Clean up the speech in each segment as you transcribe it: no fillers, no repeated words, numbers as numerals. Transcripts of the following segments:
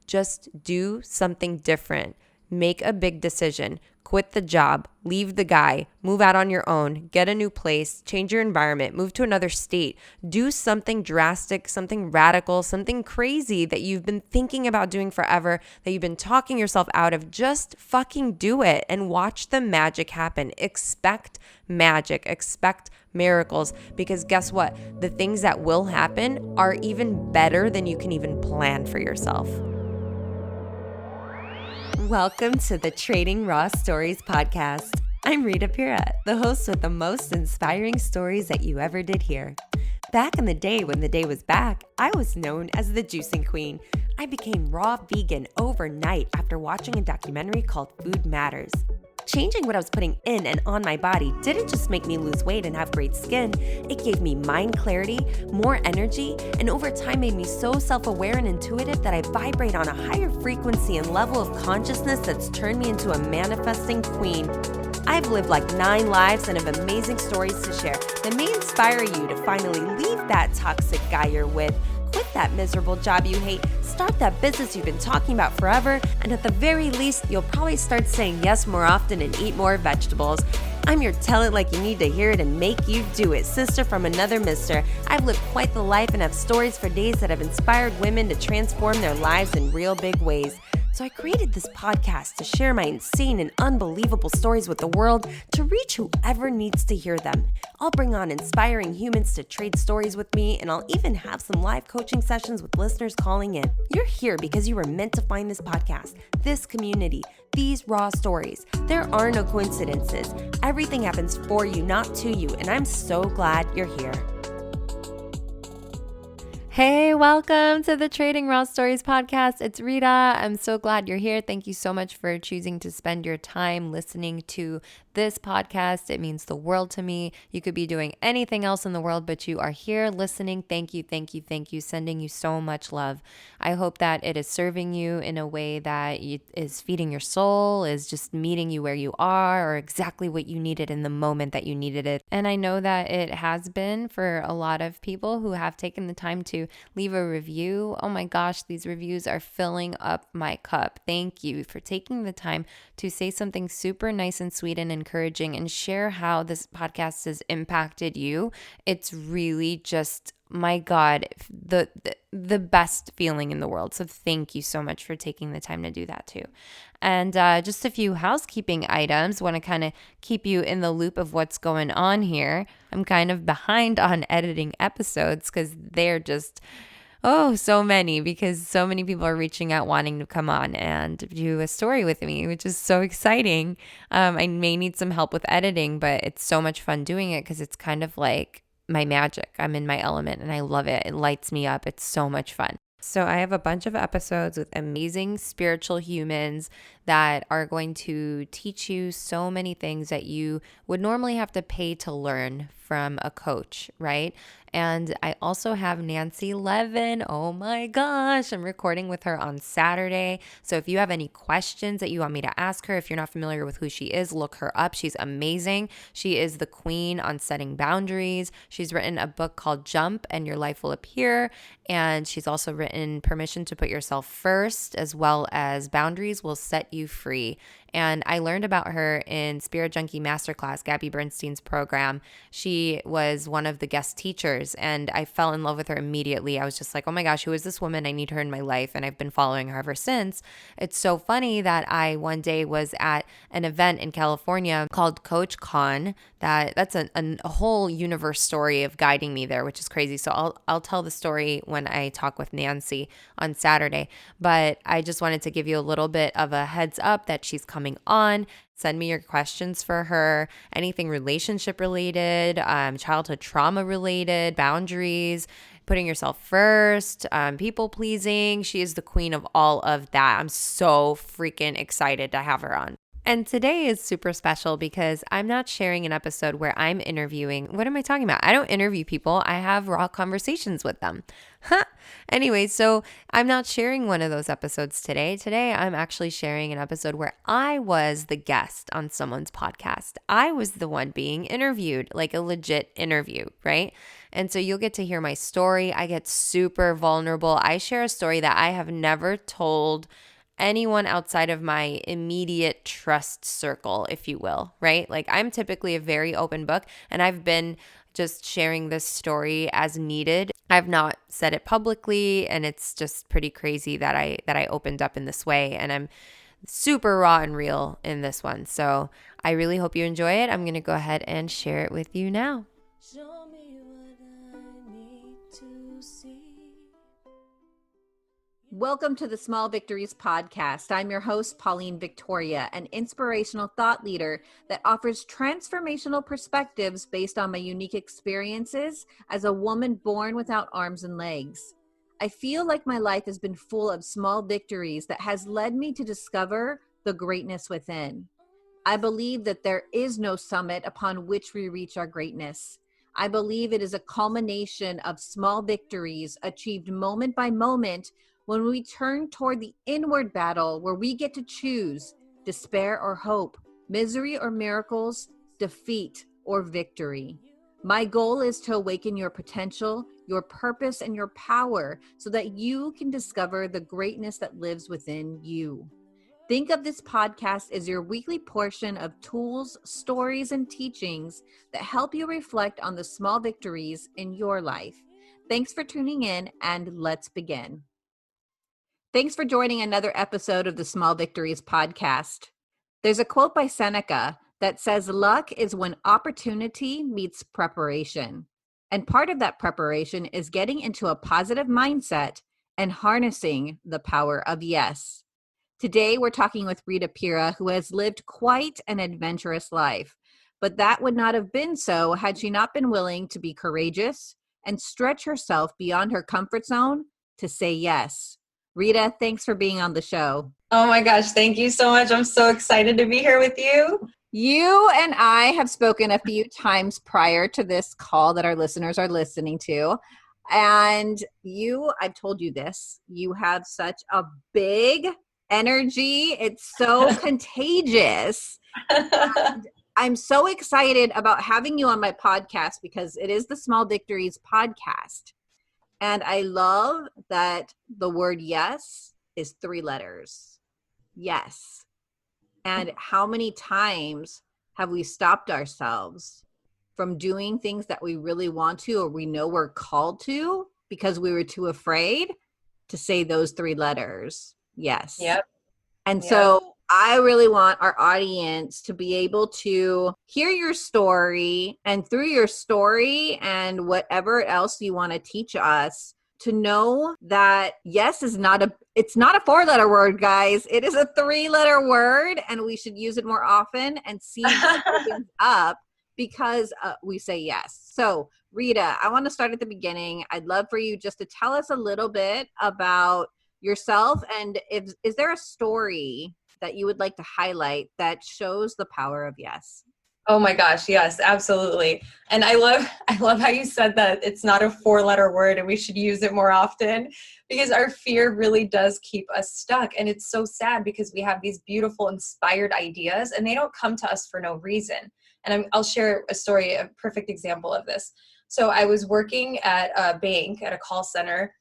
Just do something different. Make a big decision. Quit the job, leave the guy, move out on your own, get a new place, change your environment, move to another state. Do something drastic, something radical, something crazy that you've been thinking about doing forever, that you've been talking yourself out of. Just fucking do it and watch the magic happen. Expect magic, expect miracles, because guess what? The things that will happen are even better than you can even plan for yourself. Welcome to the Trading Raw Stories podcast. I'm Rita, the host with the most inspiring stories that you ever did hear. Back in the day when the day was back, I was known as the juicing queen. I became raw vegan overnight after watching a documentary called Food Matters. Changing what I was putting in and on my body didn't just make me lose weight and have great skin. It gave me mind clarity, more energy, and over time made me so self-aware and intuitive that I vibrate on a higher frequency and level of consciousness that's turned me into a manifesting queen. I've lived like 9 lives and have amazing stories to share that may inspire you to finally leave that toxic guy you're with, quit that miserable job you hate, start that business you've been talking about forever, and at the very least, you'll probably start saying yes more often and eat more vegetables. I'm your tell it like you need to hear it and make you do it, sister from another mister. I've lived quite the life and have stories for days that have inspired women to transform their lives in real big ways. So I created this podcast to share my insane and unbelievable stories with the world to reach whoever needs to hear them. I'll bring on inspiring humans to trade stories with me, and I'll even have some live coaching sessions with listeners calling in. You're here because you were meant to find this podcast, this community, these raw stories. There are no coincidences. Everything happens for you, not to you, and I'm so glad you're here. Hey, welcome to the Trading Raw Stories podcast. It's Rita. I'm so glad you're here. Thank you so much for choosing to spend your time listening to this podcast. It means the world to me. You could be doing anything else in the world, but you are here listening. Thank you, thank you, thank you. Sending you so much love. I hope that it is serving you in a way that is feeding your soul, is just meeting you where you are, or exactly what you needed in the moment that you needed it. And I know that it has been for a lot of people who have taken the time to leave a review. Oh my gosh, these reviews are filling up my cup. Thank you for taking the time to say something super nice and sweet and encouraging and share how this podcast has impacted you. It's really just, my God, the best feeling in the world. So thank you so much for taking the time to do that too. And just a few housekeeping items. Want to kind of keep you in the loop of what's going on here. I'm kind of behind on editing episodes because they're just so many, because so many people are reaching out wanting to come on and do a story with me, which is so exciting. I may need some help with editing, but it's so much fun doing it because it's kind of like my magic. I'm in my element and I love it. It lights me up. It's so much fun. So I have a bunch of episodes with amazing spiritual humans that are going to teach you so many things that you would normally have to pay to learn from a coach, right? And I also have Nancy Levin. Oh my gosh, I'm recording with her on Saturday. So if you have any questions that you want me to ask her, if you're not familiar with who she is, look her up. She's amazing. She is the queen on setting boundaries. She's written a book called Jump and Your Life Will Appear. And she's also written Permission to Put Yourself First, as well as Boundaries Will Set You Free. And I learned about her in Spirit Junkie Masterclass, Gabby Bernstein's program. She was one of the guest teachers and I fell in love with her immediately. I was just like, oh my gosh, who is this woman? I need her in my life. And I've been following her ever since. It's so funny that I one day was at an event in California called Coach Con. That's a whole universe story of guiding me there, which is crazy. So I'll tell the story when I talk with Nancy on Saturday. But I just wanted to give you a little bit of a heads up that she's coming on. Send me your questions for her, anything relationship related, childhood trauma related, boundaries, putting yourself first, people pleasing. She is the queen of all of that. I'm so freaking excited to have her on. And today is super special because I'm not sharing an episode where I'm interviewing. What am I talking about? I don't interview people. I have raw conversations with them. Huh. Anyway, so I'm not sharing one of those episodes today. Today, I'm actually sharing an episode where I was the guest on someone's podcast. I was the one being interviewed, like a legit interview, right? And so you'll get to hear my story. I get super vulnerable. I share a story that I have never told anyone outside of my immediate trust circle, if you will, right? Like I'm typically a very open book, and I've been just sharing this story as needed. I've not said it publicly, and it's just pretty crazy that I opened up in this way, and I'm super raw and real in this one. So I really hope you enjoy it. I'm going to go ahead and share it with you now. Show me what I need to see. Welcome to the Small Victories Podcast. I'm your host, Pauline Victoria, an inspirational thought leader that offers transformational perspectives based on my unique experiences as a woman born without arms and legs. I feel like my life has been full of small victories that has led me to discover the greatness within. I believe that there is no summit upon which we reach our greatness. I believe it is a culmination of small victories achieved moment by moment when we turn toward the inward battle where we get to choose despair or hope, misery or miracles, defeat or victory. My goal is to awaken your potential, your purpose, and your power so that you can discover the greatness that lives within you. Think of this podcast as your weekly portion of tools, stories, and teachings that help you reflect on the small victories in your life. Thanks for tuning in, and let's begin. Thanks for joining another episode of the Small Victories Podcast. There's a quote by Seneca that says, "Luck is when opportunity meets preparation." And part of that preparation is getting into a positive mindset and harnessing the power of yes. Today, we're talking with Rita, who has lived quite an adventurous life. But that would not have been so had she not been willing to be courageous and stretch herself beyond her comfort zone to say yes. Rita, thanks for being on the show. Oh my gosh, thank you so much. I'm so excited to be here with you. You and I have spoken a few times prior to this call that our listeners are listening to. And I've told you this, you have such a big energy. It's so contagious. And I'm so excited about having you on my podcast because it is the Small Victories Podcast. And I love that the word yes is 3 letters. Yes. And how many times have we stopped ourselves from doing things that we really want to or we know we're called to because we were too afraid to say those 3 letters? Yes. Yep. And so I really want our audience to be able to hear your story, and through your story and whatever else you want to teach us, to know that yes is it's not a 4-letter word, guys. It is a 3-letter word, and we should use it more often and see what opens up because we say yes. So Rita, I want to start at the beginning. I'd love for you just to tell us a little bit about yourself, and is there a story that you would like to highlight that shows the power of yes? Oh my gosh, yes, absolutely. And I love how you said that it's not a 4-letter word and we should use it more often, because our fear really does keep us stuck. And it's so sad because we have these beautiful, inspired ideas and they don't come to us for no reason. And I'll share a story, a perfect example of this. So I was working at a bank, at a call center,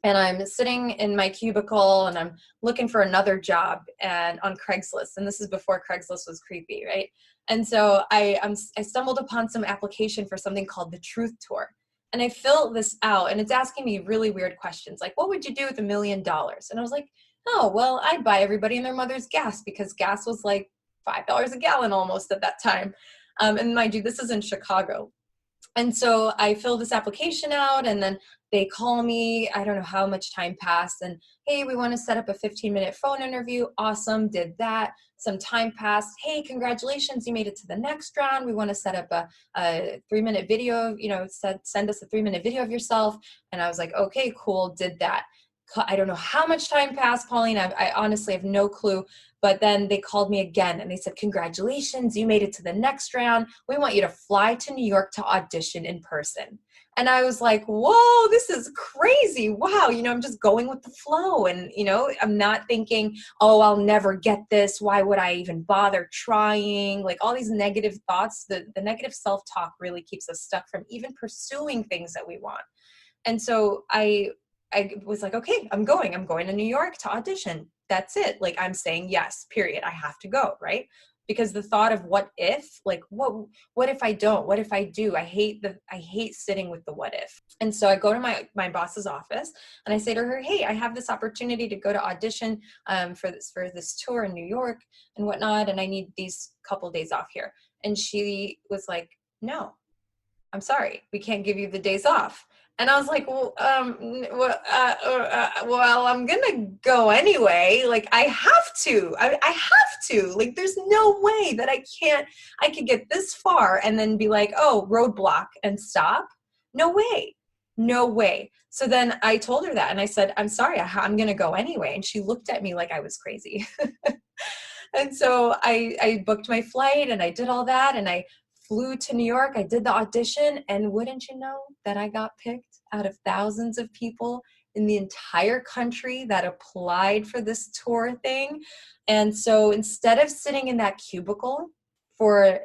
and I'm sitting in my cubicle and I'm looking for another job and on Craigslist. And this is before Craigslist was creepy, right? And so I stumbled upon some application for something called the Truth Tour. And I filled this out and it's asking me really weird questions. Like, what would you do with $1 million? And I was like, oh, well, I'd buy everybody and their mother's gas, because gas was like $5 a gallon almost at that time. And mind you, this is in Chicago. And so I filled this application out and then they call me. I don't know how much time passed. And hey, we want to set up a 15-minute phone interview. Awesome. Did that. Some time passed. Hey, congratulations. You made it to the next round. We want to set up a 3-minute video, send us a 3-minute video of yourself. And I was like, okay, cool. Did that. I don't know how much time passed, Pauline. I honestly have no clue. But then they called me again and they said, congratulations, you made it to the next round. We want you to fly to New York to audition in person. And I was like, whoa, this is crazy. Wow. I'm just going with the flow. And, I'm not thinking, oh, I'll never get this. Why would I even bother trying? Like all these negative thoughts, the negative self-talk really keeps us stuck from even pursuing things that we want. And so I was like, okay, I'm going to New York to audition. That's it. Like I'm saying yes, period. I have to go. Right. Because the thought of what if, like, what if I don't, what if I do? I hate sitting with the what if. And so I go to my boss's office and I say to her, hey, I have this opportunity to go to audition for this tour in New York and whatnot. And I need these couple days off here. And she was like, no, I'm sorry, we can't give you the days off. And I was like, well, I'm going to go anyway. Like, I have to. I have to. Like, there's no way that I could get this far and then be like, oh, roadblock and stop. No way. No way. So then I told her that and I said, I'm sorry, I'm going to go anyway. And she looked at me like I was crazy. And so I booked my flight and I did all that and I flew to New York. I did the audition, and wouldn't you know that I got picked out of thousands of people in the entire country that applied for this tour thing. And so instead of sitting in that cubicle for,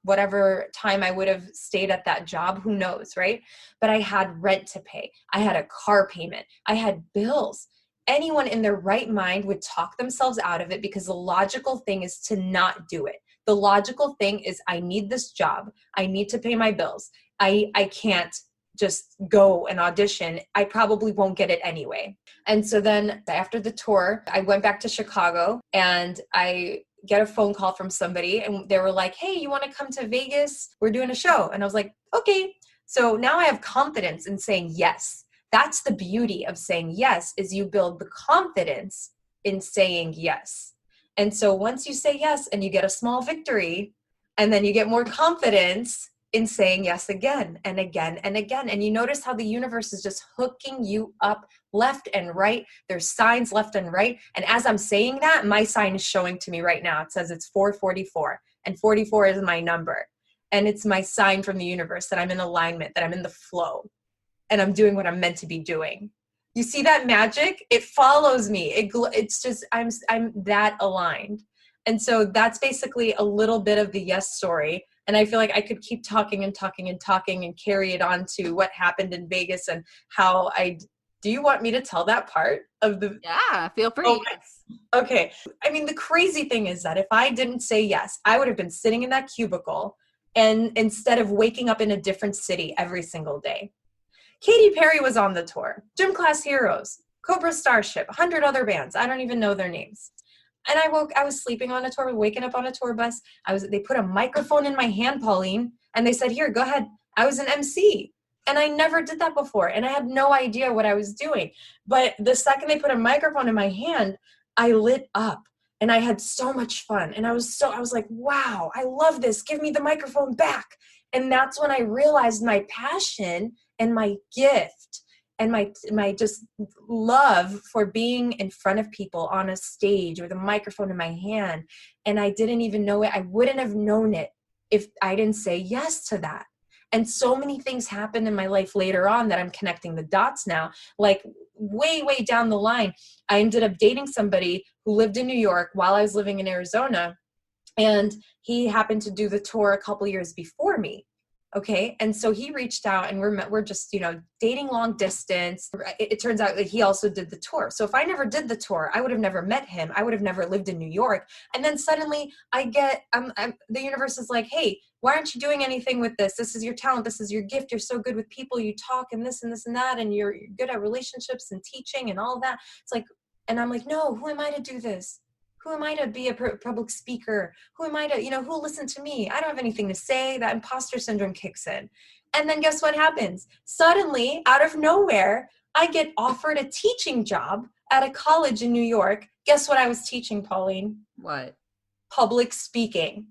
whatever time I would have stayed at that job, who knows, right? But I had rent to pay. I had a car payment. I had bills. Anyone in their right mind would talk themselves out of it because the logical thing is to not do it. The logical thing is I need this job. I need to pay my bills. I can't just go and audition. I probably won't get it anyway. And so then after the tour, I went back to Chicago and I get a phone call from somebody and they were like, hey, you want to come to Vegas? We're doing a show. And I was like, okay. So now I have confidence in saying yes. That's the beauty of saying yes, is you build the confidence in saying yes. And so once you say yes and you get a small victory, and then you get more confidence in saying yes again and again and again. And you notice how the universe is just hooking you up left and right. There's signs left and right. And as I'm saying that, my sign is showing to me right now. It says it's 444 and 44 is my number. And it's my sign from the universe that I'm in alignment, that I'm in the flow and I'm doing what I'm meant to be doing. You see that magic? It follows me. It's just, I'm that aligned. And so that's basically a little bit of the yes story. And I feel like I could keep talking and talking and talking and carry it on to what happened in Vegas and how do you want me to tell that part of the? Yeah, feel free. Oh, yes. Okay. I mean, the crazy thing is that if I didn't say yes, I would have been sitting in that cubicle and instead of waking up in a different city every single day. Katy Perry was on the tour, Gym Class Heroes, Cobra Starship, 100 other bands. I don't even know their names. And I was sleeping on a tour, waking up on a tour bus. They put a microphone in my hand, Pauline, and they said, here, go ahead. I was an MC. And I never did that before. And I had no idea what I was doing. But the second they put a microphone in my hand, I lit up and I had so much fun. And I was like, wow, I love this. Give me the microphone back. And that's when I realized my passion and my gift and my just love for being in front of people on a stage with a microphone in my hand. And I didn't even know it. I wouldn't have known it if I didn't say yes to that. And so many things happened in my life later on that I'm connecting the dots now. Like way, way down the line, I ended up dating somebody who lived in New York while I was living in Arizona. And he happened to do the tour a couple years before me. Okay. And so he reached out and we're just, dating long distance. It turns out that he also did the tour. So if I never did the tour, I would have never met him. I would have never lived in New York. And then suddenly I get, the universe is like, hey, why aren't you doing anything with this? This is your talent. This is your gift. You're so good with people. You talk and this and this and that. And you're good at relationships and teaching and all that. It's like, and I'm like, no, who am I to do this? Who am I to be a public speaker? Who am I to, who will listen to me? I don't have anything to say. That imposter syndrome kicks in. And then guess what happens? Suddenly, out of nowhere, I get offered a teaching job at a college in New York. Guess what I was teaching, Pauline? What? Public speaking.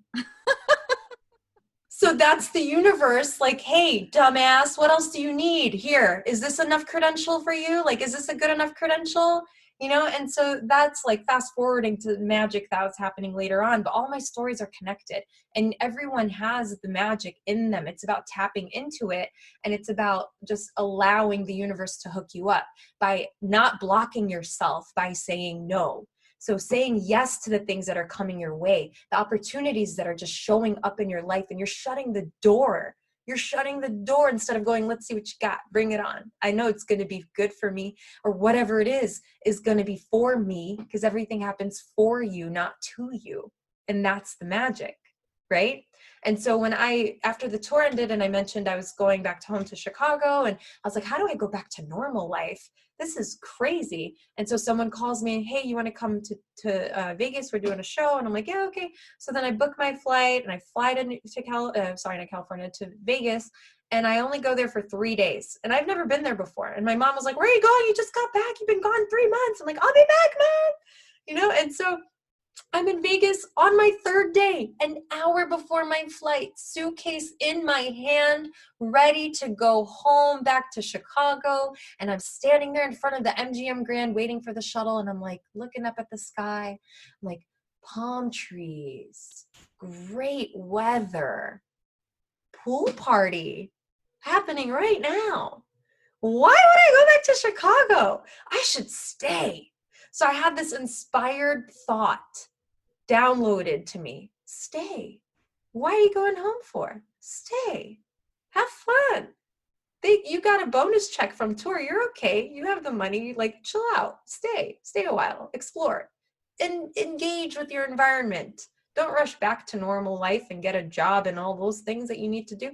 So that's the universe, like, hey, dumbass, what else do you need? Here, is this enough credential for you? Like, is this a good enough credential? You know, and so that's like fast forwarding to the magic that was happening later on. But all my stories are connected, and everyone has the magic in them. It's about tapping into it, and it's about just allowing the universe to hook you up by not blocking yourself by saying no. So saying yes to the things that are coming your way, the opportunities that are just showing up in your life, and you're shutting the door. You're shutting the door instead of going, let's see what you got, bring it on. I know it's going to be good for me, or whatever it is going to be for me, because everything happens for you, not to you. And that's the magic, right? And so when after the tour ended and I mentioned I was going back home to Chicago, and I was like, how do I go back to normal life? This is crazy. And so someone calls me, hey, you want to come to Vegas? We're doing a show. And I'm like, yeah, okay. So then I book my flight and I fly not California, to Vegas. And I only go there for 3 days. And I've never been there before. And my mom was like, where are you going? You just got back. You've been gone 3 months. I'm like, I'll be back, Mom. You know, and so I'm in Vegas on my 3rd day, an hour before my flight, suitcase in my hand, ready to go home back to Chicago. And I'm standing there in front of the MGM Grand waiting for the shuttle. And I'm like looking up at the sky. I'm like, palm trees, great weather, pool party happening right now. Why would I go back to Chicago? I should stay. So I had this inspired thought downloaded to me. Stay. Why are you going home for? Stay. Have fun. You got a bonus check from tour. You're okay. You have the money. Like, chill out. Stay a while. Explore. And engage with your environment. Don't rush back to normal life and get a job and all those things that you need to do.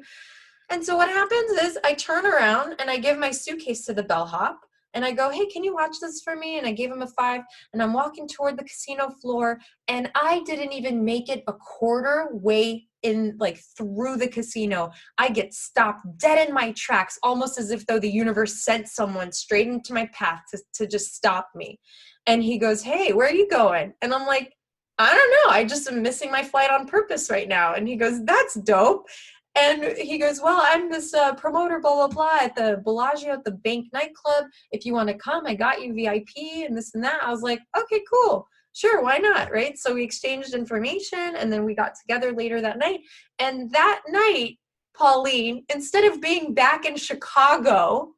And so what happens is I turn around and I give my suitcase to the bellhop. And I go, hey, can you watch this for me? And I gave him a 5. And I'm walking toward the casino floor. And I didn't even make it a quarter way in, like, through the casino. I get stopped dead in my tracks, almost as if though the universe sent someone straight into my path to just stop me. And he goes, hey, where are you going? And I'm like, I don't know. I just am missing my flight on purpose right now. And he goes, that's dope. And he goes, well, I'm this promoter, blah, blah, blah, at the Bellagio at the Bank nightclub. If you want to come, I got you VIP and this and that. I was like, okay, cool. Sure, why not, right? So we exchanged information, and then we got together later that night. And that night, Pauline, instead of being back in Chicago,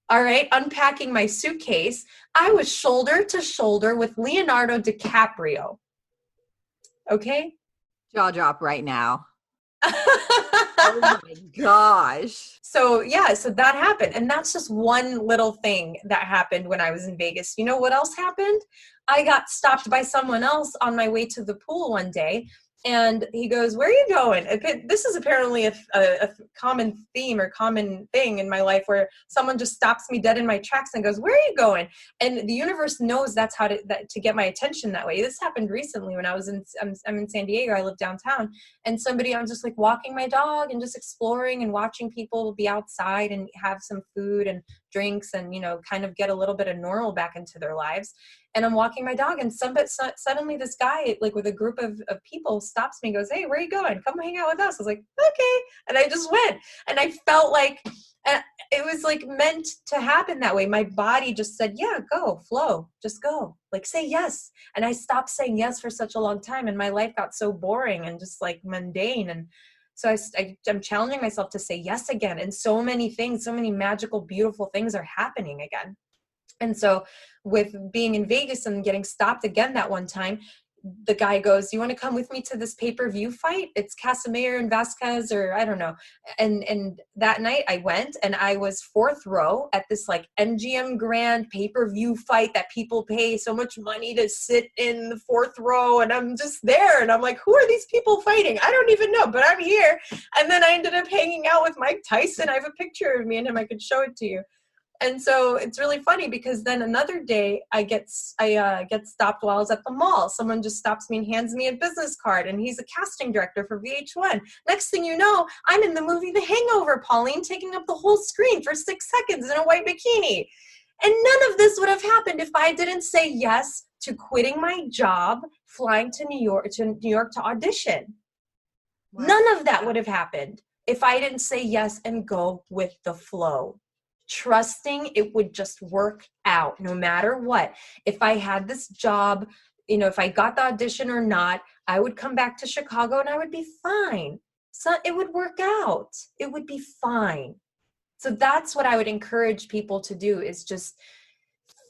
all right, unpacking my suitcase, I was shoulder to shoulder with Leonardo DiCaprio. Okay? Jaw drop right now. Oh my gosh. So that happened. And that's just one little thing that happened when I was in Vegas. You know what else happened? I got stopped by someone else on my way to the pool one day. And he goes, where are you going? This is apparently a common theme or common thing in my life, where someone just stops me dead in my tracks and goes, where are you going? And the universe knows that's how to get my attention that way. This happened recently when I'm in San Diego. I live downtown, and I'm just like walking my dog and just exploring and watching people be outside and have some food and drinks and, you know, kind of get a little bit of normal back into their lives. And I'm walking my dog, and suddenly this guy, like with a group of people, stops me and goes, hey, where are you going? Come hang out with us. I was like, okay. And I just went. And I felt like it was like meant to happen that way. My body just said, yeah, go, flow, just go. Like, say yes. And I stopped saying yes for such a long time. And my life got so boring and just like mundane. And so I'm challenging myself to say yes again. And so many things, so many magical, beautiful things are happening again. And so with being in Vegas and getting stopped again that one time, the guy goes, you want to come with me to this pay-per-view fight? It's Casimir and Vasquez, or I don't know. And that night I went, and I was 4th row at this like MGM Grand pay-per-view fight that people pay so much money to sit in the 4th row. And I'm just there, and I'm like, who are these people fighting? I don't even know, but I'm here. And then I ended up hanging out with Mike Tyson. I have a picture of me and him. I could show it to you. And so it's really funny, because then another day I get stopped while I was at the mall. Someone just stops me and hands me a business card, and he's a casting director for VH1. Next thing you know, I'm in the movie The Hangover, Pauline, taking up the whole screen for 6 seconds in a white bikini. And none of this would have happened if I didn't say yes to quitting my job, flying to New York to audition. Wow. None of that would have happened if I didn't say yes and go with the flow, trusting it would just work out no matter what. If I had this job, if I got the audition or not, I would come back to Chicago and I would be fine. So it would work out. It would be fine. So that's what I would encourage people to do, is just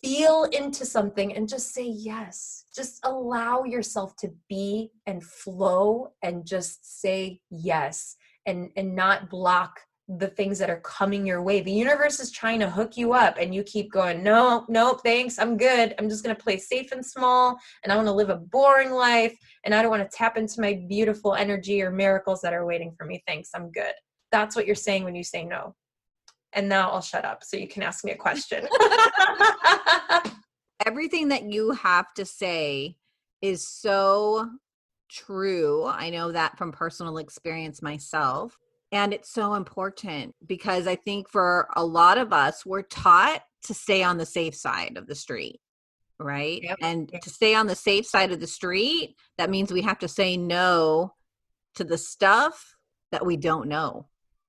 feel into something and just say yes. Just allow yourself to be and flow and just say yes, and not block the things that are coming your way. The universe is trying to hook you up and you keep going, no, thanks, I'm good. I'm just going to play safe and small, and I want to live a boring life, and I don't want to tap into my beautiful energy or miracles that are waiting for me. Thanks, I'm good. That's what you're saying when you say no. And now I'll shut up so you can ask me a question. Everything that you have to say is so true. I know that from personal experience myself. And it's so important because I think for a lot of us, we're taught to stay on the safe side of the street, right? Yep. And to stay on the safe side of the street, that means we have to say no to the stuff that we don't know.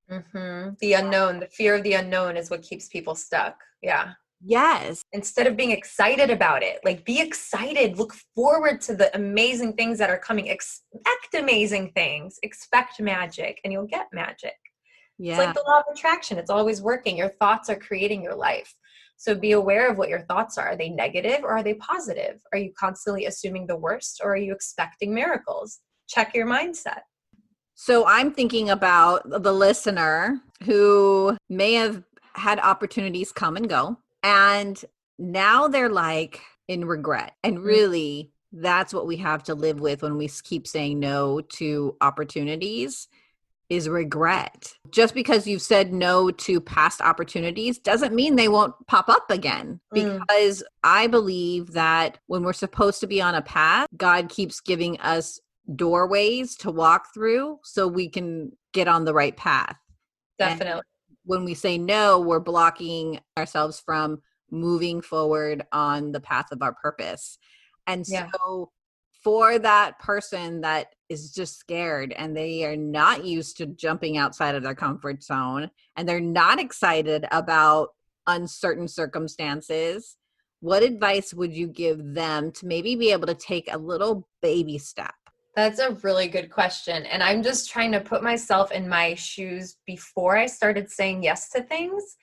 Mm-hmm. The unknown, the fear of the unknown is what keeps people stuck. Yeah. Yes. Instead of being excited about it, like, be excited, look forward to the amazing things that are coming, expect amazing things, expect magic, and you'll get magic. Yeah. It's like the law of attraction. It's always working. Your thoughts are creating your life. So be aware of what your thoughts are. Are they negative or are they positive? Are you constantly assuming the worst, or are you expecting miracles? Check your mindset. So I'm thinking about the listener who may have had opportunities come and go, and now they're like in regret. And really, that's what we have to live with when we keep saying no to opportunities, is regret. Just because you've said no to past opportunities doesn't mean they won't pop up again. Because I believe that when we're supposed to be on a path, God keeps giving us doorways to walk through so we can get on the right path. Definitely. And when we say no, we're blocking ourselves from moving forward on the path of our purpose. And so for that person that is just scared and they are not used to jumping outside of their comfort zone and they're not excited about uncertain circumstances, what advice would you give them to maybe be able to take a little baby step? That's a really good question. And I'm just trying to put myself in my shoes before I started saying yes to things,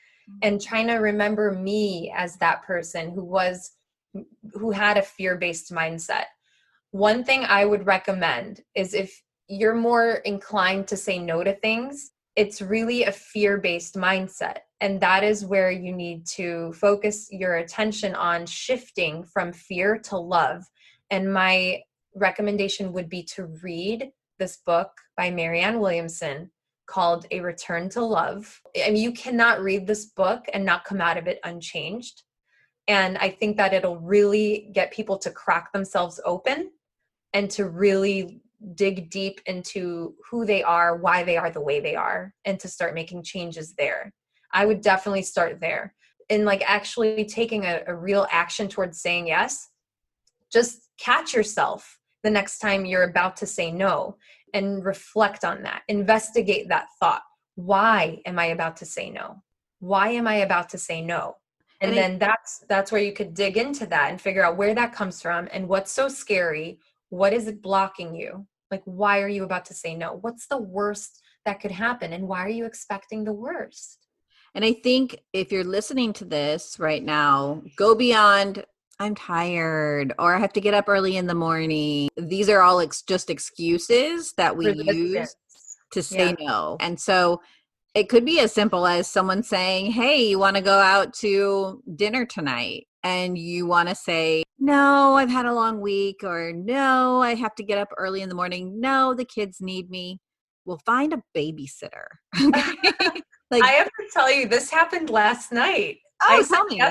and trying to remember me as that person who had a fear-based mindset. One thing I would recommend is, if you're more inclined to say no to things, it's really a fear-based mindset. And that is where you need to focus your attention on shifting from fear to love. And my recommendation would be to read this book by Marianne Williamson called A Return to Love. I mean, you cannot read this book and not come out of it unchanged. And I think that it'll really get people to crack themselves open and to really dig deep into who they are, why they are the way they are, and to start making changes there. I would definitely start there. And like actually taking a real action towards saying yes. Just catch yourself the next time you're about to say no and reflect on that. Investigate that thought. Why am I about to say no? Why am I about to say no? And then that's where you could dig into that and figure out where that comes from and what's so scary. What is it blocking you? Like, why are you about to say no? What's the worst that could happen? And why are you expecting the worst? And I think if you're listening to this right now, go beyond, I'm tired, or I have to get up early in the morning. These are all just excuses that we use to say no. And so it could be as simple as someone saying, hey, you want to go out to dinner tonight? And you want to say, no, I've had a long week, or no, I have to get up early in the morning. No, the kids need me. We'll find a babysitter. Like, I have to tell you, this happened last night. Tell me.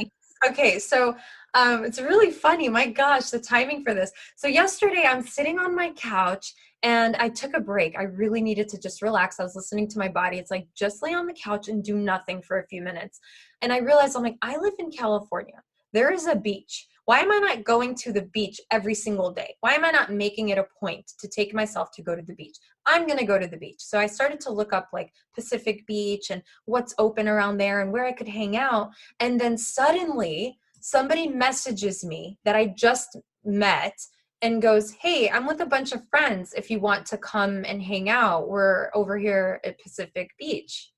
Okay, so it's really funny. My gosh, the timing for this. So yesterday I'm sitting on my couch and I took a break. I really needed to just relax. I was listening to my body. It's like, just lay on the couch and do nothing for a few minutes. And I realized, I'm like, I live in California. There is a beach. Why am I not going to the beach every single day? Why am I not making it a point to take myself to go to the beach? I'm going to go to the beach. So I started to look up like Pacific Beach and what's open around there and where I could hang out. And then suddenly somebody messages me that I just met and goes, hey, I'm with a bunch of friends. If you want to come and hang out, we're over here at Pacific Beach.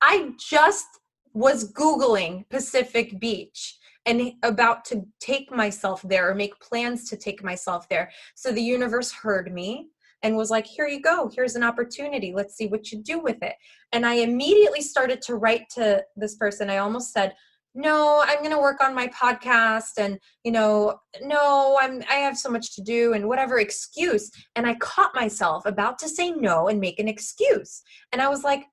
I just was Googling Pacific Beach and about to take myself there or make plans to take myself there. So the universe heard me and was like, here you go. Here's an opportunity. Let's see what you do with it. And I immediately started to write to this person. I almost said, no, I'm going to work on my podcast and, no, I have so much to do and whatever excuse. And I caught myself about to say no and make an excuse. And I was like,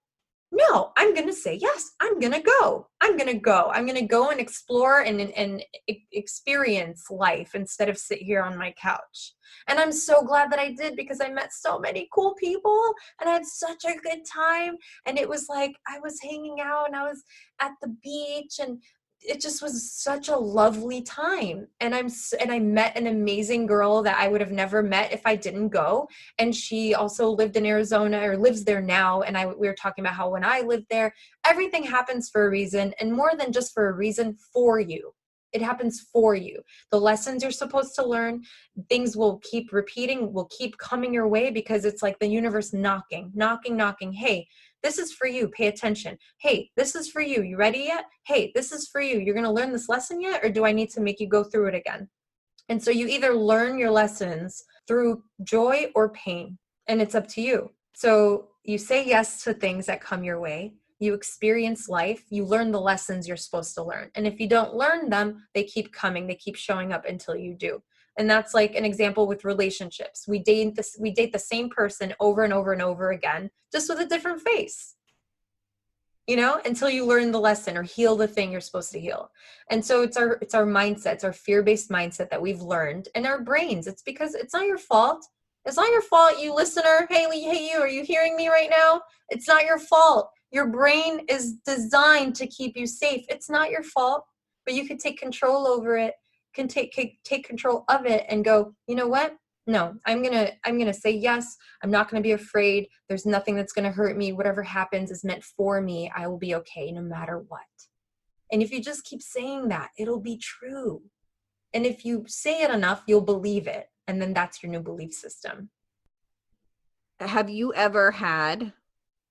no, I'm going to say yes. I'm going to go. I'm going to go. I'm going to go and explore and experience life instead of sit here on my couch. And I'm so glad that I did because I met so many cool people and I had such a good time. And it was like I was hanging out and I was at the beach and it just was such a lovely time. And I met an amazing girl that I would have never met if I didn't go. And she also lived in Arizona or lives there now. And we were talking about how when I lived there, everything happens for a reason and more than just for a reason for you. It happens for you. The lessons you're supposed to learn, things will keep repeating, will keep coming your way because it's like the universe knocking. Hey, this is for you. Pay attention. Hey, this is for you. You ready yet? Hey, this is for you. You're going to learn this lesson yet? Or do I need to make you go through it again? And so you either learn your lessons through joy or pain, and it's up to you. So you say yes to things that come your way. You experience life. You learn the lessons you're supposed to learn. And if you don't learn them, they keep coming. They keep showing up until you do. And that's like an example with relationships. We date the same person over and over and over again, just with a different face, until you learn the lesson or heal the thing you're supposed to heal. And so it's our mindset, it's our fear-based mindset that we've learned in our brains. It's because it's not your fault. It's not your fault, you listener. Hey, you, are you hearing me right now? It's not your fault. Your brain is designed to keep you safe. It's not your fault, but you can take control over it. Can take control of it and go, you know what? No, I'm gonna say yes. I'm not gonna be afraid. There's nothing that's gonna hurt me. Whatever happens is meant for me. I will be okay no matter what. And if you just keep saying that, it'll be true. And if you say it enough, you'll believe it. And then that's your new belief system. Have you ever had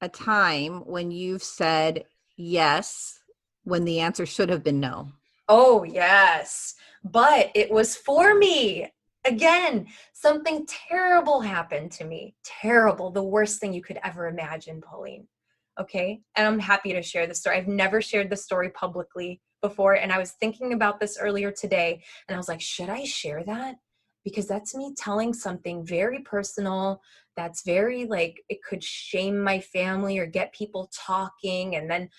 a time when you've said yes when the answer should have been no? Oh, yes. But it was for me. Again, something terrible happened to me. Terrible. The worst thing you could ever imagine, Pauline. Okay. And I'm happy to share the story. I've never shared the story publicly before. And I was thinking about this earlier today. And I was like, should I share that? Because that's me telling something very personal. That's very it could shame my family or get people talking. And then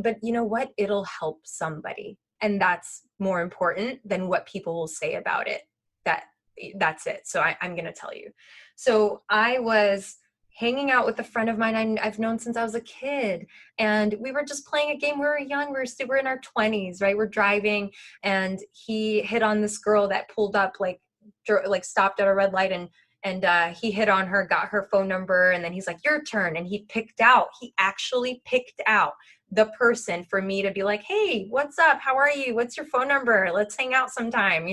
but you know what? It'll help somebody. And that's more important than what people will say about it. That's it. So I'm going to tell you. So I was hanging out with a friend of mine I've known since I was a kid. And we were just playing a game. We were young. We're in our 20s, right? We're driving. And he hit on this girl that pulled up, stopped at a red light and he hit on her, got her phone number. And then he's like, your turn. And he actually picked out the person for me to be like, hey, what's up? How are you? What's your phone number? Let's hang out sometime.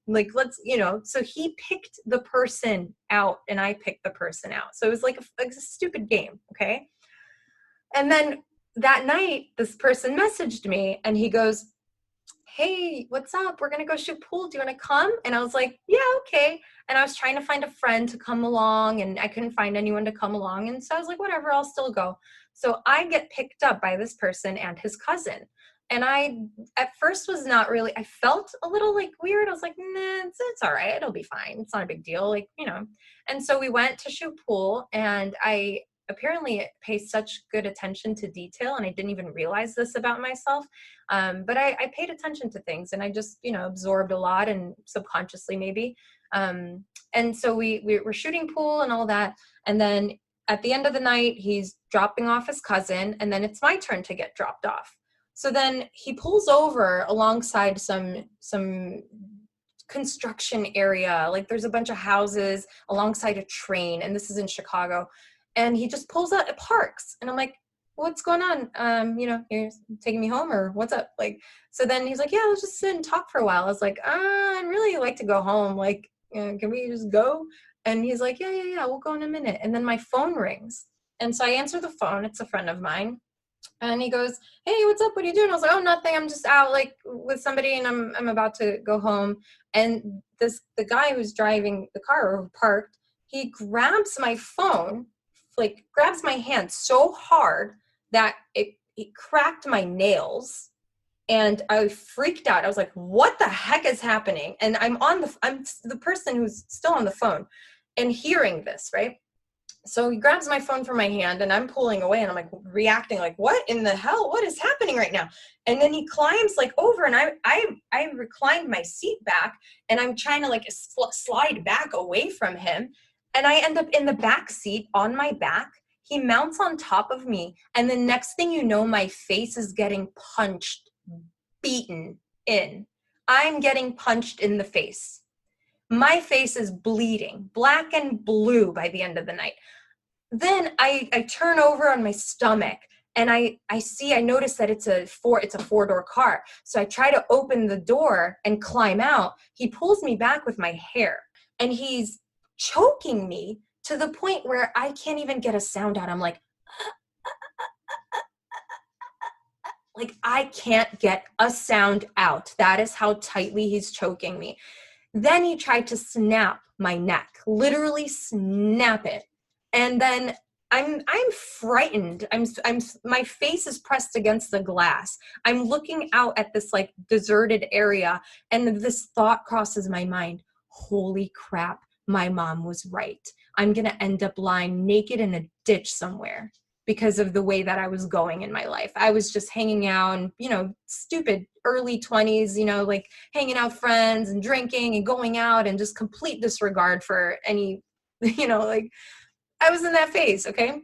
Let's, so he picked the person out and I picked the person out. So it was like a stupid game. Okay. And then that night, this person messaged me and he goes, hey, what's up? We're going to go shoot pool. Do you want to come? And I was like, yeah, okay. And I was trying to find a friend to come along and I couldn't find anyone to come along. And so I was like, whatever, I'll still go. So I get picked up by this person and his cousin. And I, at first was not really, I felt a little weird. I was like, nah, it's all right. It'll be fine. It's not a big deal. And so we went to shoot pool and I apparently pay such good attention to detail. And I didn't even realize this about myself. But I paid attention to things and I just, absorbed a lot and subconsciously maybe. And so we were shooting pool and all that. And then at the end of the night, he's dropping off his cousin and then it's my turn to get dropped off. So then he pulls over alongside some construction area. Like there's a bunch of houses alongside a train, and this is in Chicago. And he just pulls out, it parks. And I'm like, what's going on? You're taking me home, or what's up? Like, so then he's like, yeah, let's just sit and talk for a while. I was like, I'd really like to go home. Like, can we just go? And he's like, yeah, we'll go in a minute. And then my phone rings. And so I answer the phone. It's a friend of mine. And he goes, hey, what's up? What are you doing? I was like, oh, nothing. I'm just out like with somebody, and I'm about to go home. And the guy who's driving the car, or parked, he grabs my phone, like grabs my hand so hard that it cracked my nails. And I freaked out. I was like, what the heck is happening? And I'm the person who's still on the phone and hearing this, right? So he grabs my phone from my hand, and I'm pulling away, and I'm like reacting like, what in the hell? What is happening right now? And then he climbs like over, and I reclined my seat back, and I'm trying to like slide back away from him. And I end up in the back seat on my back. He mounts on top of me. And the next thing you know, my face is getting punched, beaten in. I'm getting punched in the face. My face is bleeding, black and blue by the end of the night. Then I turn over on my stomach, and I notice that it's a 4-door car. So I try to open the door and climb out. He pulls me back with my hair, and he's choking me to the point where I can't even get a sound out. I'm like I can't get a sound out. That is how tightly he's choking me. Then he tried to snap my neck, literally snap it. And then I'm frightened. My face is pressed against the glass. I'm looking out at this like deserted area, and this thought crosses my mind. Holy crap, my mom was right. I'm going to end up lying naked in a ditch somewhere because of the way that I was going in my life. I was just hanging out and, stupid early 20s, like hanging out with friends and drinking and going out, and just complete disregard for any, like I was in that phase. Okay.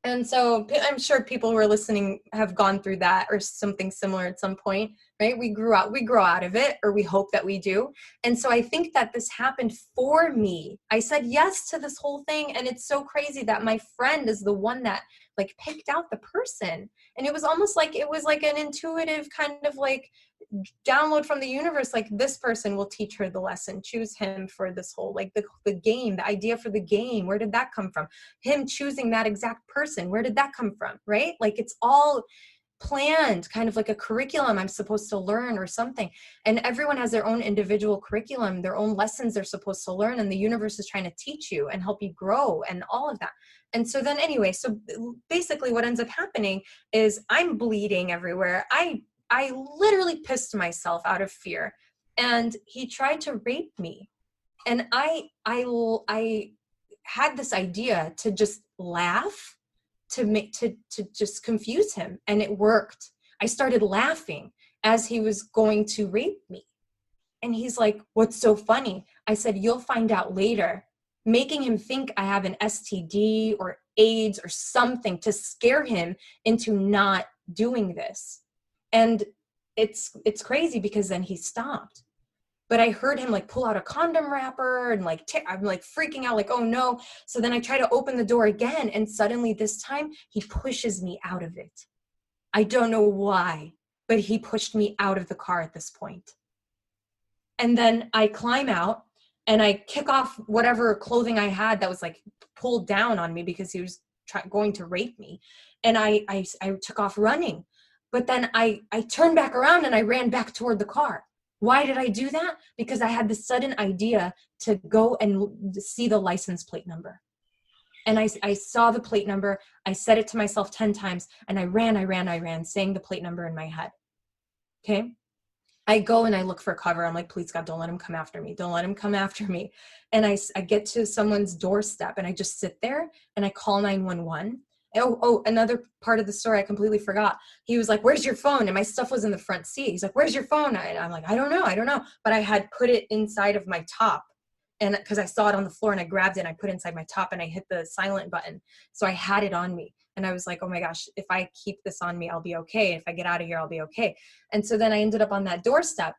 And so I'm sure people who are listening have gone through that or something similar at some point, right? We grow out of it, or we hope that we do. And so I think that this happened for me. I said yes to this whole thing. And it's so crazy that my friend is the one that like picked out the person. And it was almost like it was like an intuitive kind of like download from the universe, like this person will teach her the lesson, choose him for this whole like the game, the idea for the game. Where did that come from? Him choosing that exact person, where did that come from? Right? Like it's all planned, kind of like a curriculum I'm supposed to learn or something. And everyone has their own individual curriculum, their own lessons they're supposed to learn, and the universe is trying to teach you and help you grow and all of that. And so then anyway, so basically what ends up happening is I'm bleeding everywhere. I literally pissed myself out of fear, and he tried to rape me. And I had this idea to just laugh, to just confuse him, and it worked. I started laughing as he was going to rape me. And he's like, what's so funny? I said, you'll find out later. Making him think I have an STD or AIDS or something to scare him into not doing this. And it's crazy because then he stopped. But I heard him like pull out a condom wrapper and like I'm like freaking out, like, oh no. So then I try to open the door again, and suddenly this time he pushes me out of it. I don't know why, but he pushed me out of the car at this point. And then I climb out and I kick off whatever clothing I had that was like pulled down on me because he was going to rape me. And I took off running. But then I turned back around and I ran back toward the car. Why did I do that? Because I had this sudden idea to go and see the license plate number. And I saw the plate number. I said it to myself 10 times, and I ran, saying the plate number in my head. Okay. I go and I look for cover. I'm like, please God, don't let him come after me. Don't let him come after me. And I get to someone's doorstep, and I just sit there and I call 911. Oh, another part of the story I completely forgot. He was like, where's your phone? And my stuff was in the front seat. He's like, where's your phone? And I'm like, I don't know. But I had put it inside of my top, and because I saw it on the floor and I grabbed it and I put it inside my top and I hit the silent button. So I had it on me. And I was like, oh my gosh, if I keep this on me, I'll be okay. If I get out of here, I'll be okay. And so then I ended up on that doorstep.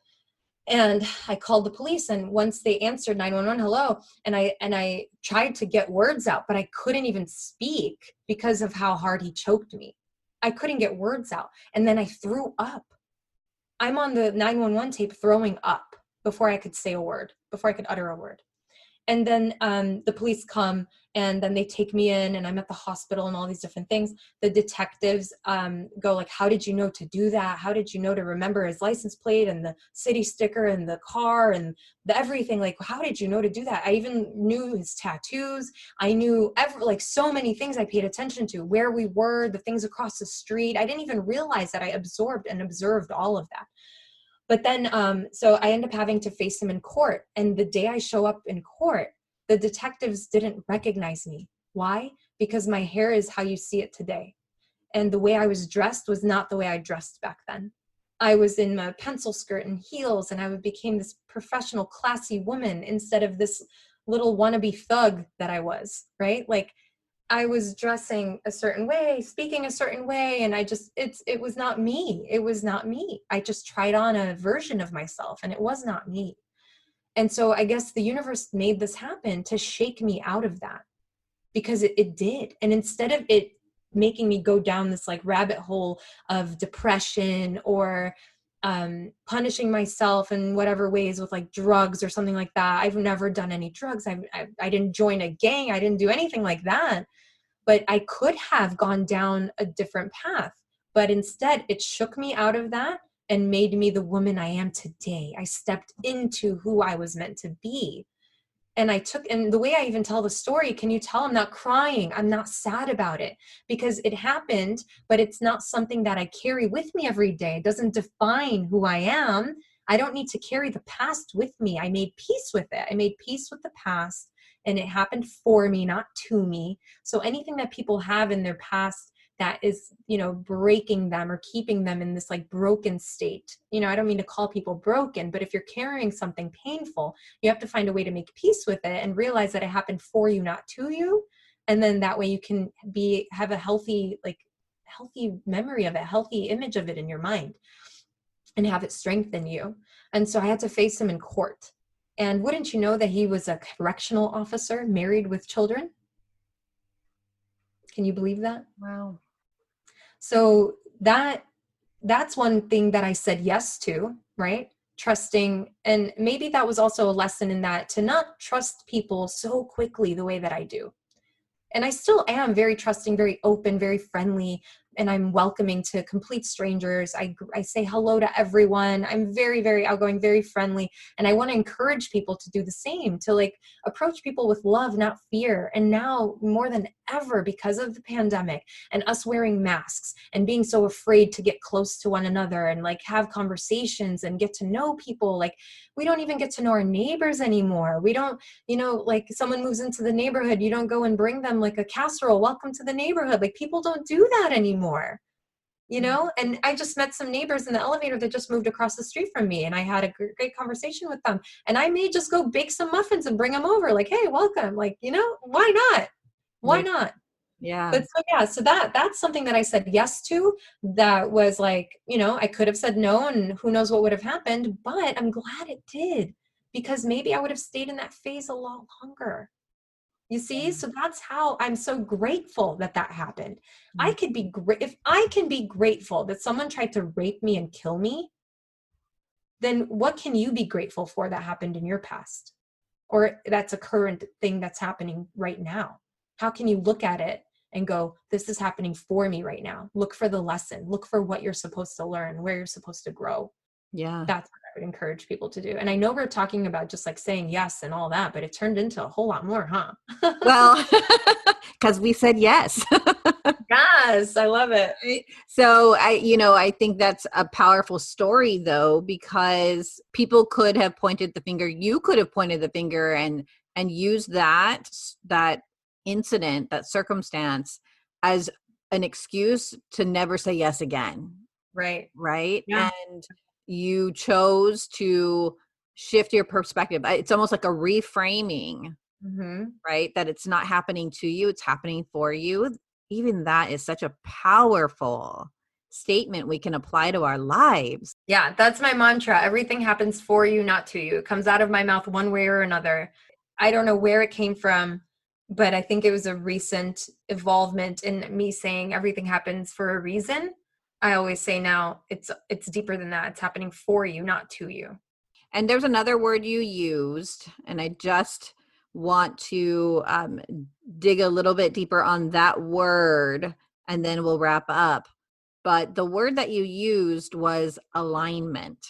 And I called the police, and once they answered 911, hello, and I tried to get words out, but I couldn't even speak because of how hard he choked me. I couldn't get words out. And then I threw up. I'm on the 911 tape throwing up before I could say a word, before I could utter a word. And then the police come, and then they take me in, and I'm at the hospital and all these different things. The detectives go like, how did you know to do that? How did you know to remember his license plate and the city sticker and the car and the everything? Like, how did you know to do that? I even knew his tattoos. I knew like so many things I paid attention to, where we were, the things across the street. I didn't even realize that I absorbed and observed all of that. But then, so I end up having to face him in court. And the day I show up in court, the detectives didn't recognize me. Why? Because my hair is how you see it today. And the way I was dressed was not the way I dressed back then. I was in a pencil skirt and heels, and I became this professional, classy woman instead of this little wannabe thug that I was, right? Like, I was dressing a certain way, speaking a certain way, and it was not me. It was not me. I just tried on a version of myself, and it was not me. And so I guess the universe made this happen to shake me out of that, because it did. And instead of it making me go down this like rabbit hole of depression or punishing myself in whatever ways with like drugs or something like that. I've never done any drugs. I didn't join a gang. I didn't do anything like that. But I could have gone down a different path. But instead, it shook me out of that and made me the woman I am today. I stepped into who I was meant to be. And and the way I even tell the story, can you tell I'm not crying? I'm not sad about it, because it happened, but it's not something that I carry with me every day. It doesn't define who I am. I don't need to carry the past with me. I made peace with it. I made peace with the past, and it happened for me, not to me. So anything that people have in their past that is, breaking them or keeping them in this like broken state. I don't mean to call people broken, but if you're carrying something painful, you have to find a way to make peace with it and realize that it happened for you, not to you. And then that way you can have a healthy memory of it, healthy image of it in your mind, and have it strengthen you. And so I had to face him in court. And wouldn't you know that he was a correctional officer married with children? Can you believe that? Wow. So that's one thing that I said yes to, right? Trusting. And maybe that was also a lesson in that, to not trust people so quickly the way that I do. And I still am very trusting, very open, very friendly, and I'm welcoming to complete strangers. I say hello to everyone. I'm very, very outgoing, very friendly. And I want to encourage people to do the same, to like approach people with love, not fear. And now more than ever, because of the pandemic and us wearing masks and being so afraid to get close to one another and like have conversations and get to know people, like we don't even get to know our neighbors anymore. We don't, like someone moves into the neighborhood, you don't go and bring them like a casserole, welcome to the neighborhood. Like people don't do that anymore. And I just met some neighbors in the elevator that just moved across the street from me, and I had a great conversation with them, and I may just go bake some muffins and bring them over, like, hey, welcome, like, why not? Yeah. But so that's something that I said yes to, that was like, I could have said no, and who knows what would have happened, but I'm glad it did, because maybe I would have stayed in that phase a lot longer. You see, so that's how I'm so grateful that happened. I could be great. If I can be grateful that someone tried to rape me and kill me, then what can you be grateful for that happened in your past? Or that's a current thing that's happening right now? How can you look at it and go, this is happening for me right now? Look for the lesson. Look for what you're supposed to learn, where you're supposed to grow. Yeah. That's what I would encourage people to do. And I know we're talking about just like saying yes and all that, but it turned into a whole lot more, huh? Well, because we said yes. Yes, I love it. So I think that's a powerful story though, because people could have pointed the finger. You could have pointed the finger and used that incident, that circumstance, as an excuse to never say yes again. Right. Yeah. And you chose to shift your perspective. It's almost like a reframing, right? That it's not happening to you, it's happening for you. even that is such a powerful statement we can apply to our lives. Yeah, that's my mantra. Everything happens for you, not to you. It comes out of my mouth one way or another. I don't know where it came from, but I think it was a recent evolvement in me saying everything happens for a reason. I always say now it's deeper than that. It's happening for you, not to you. And there's another word you used, and I just want to dig a little bit deeper on that word, and then we'll wrap up. But the word that you used was alignment.